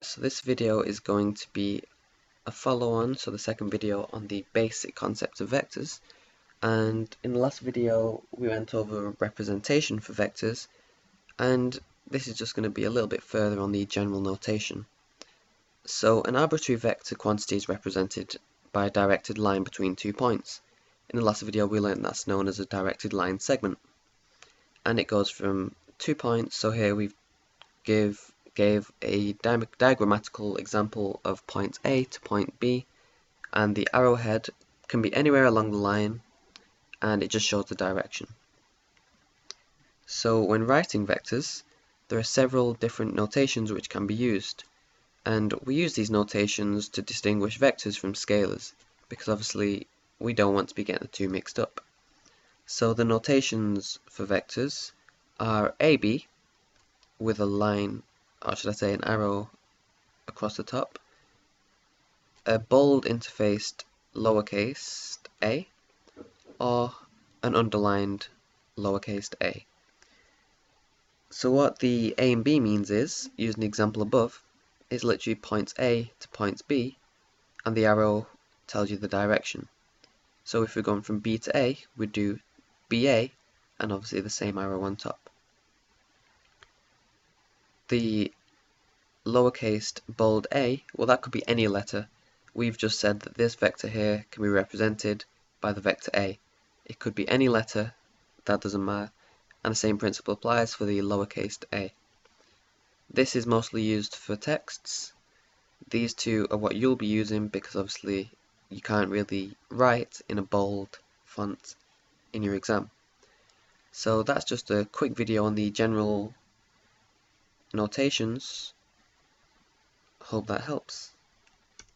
So this video is going to be a follow-on, so the second video on the basic concept of vectors. And in the last video we went over representation for vectors, and this is just going to be a little bit further on the general notation. So an arbitrary vector quantity is represented by a directed line between 2 points. In the last video we learned that's known as a directed line segment, and it goes from 2 points. So here we gave a diagrammatical example of point A to point B, and the arrowhead can be anywhere along the line and it just shows the direction. So when writing vectors, there are several different notations which can be used, and we use these notations to distinguish vectors from scalars, because obviously we don't want to be getting the two mixed up. So the notations for vectors are AB with a line, or should I say an arrow across the top, a bold interfaced lowercase a, or an underlined lowercase a. So what the A and B means is, using the example above, is literally points A to points B, and the arrow tells you the direction. So if we're going from B to A, we'd do BA, and obviously the same arrow on top. The lowercase bold a, well, that could be any letter. We've just said that this vector here can be represented by the vector A. It could be any letter, that doesn't matter, and the same principle applies for the lowercase a. This is mostly used for texts. These two are what you'll be using because obviously you can't really write in a bold font in your exam. So that's just a quick video on the general notations. Hope that helps.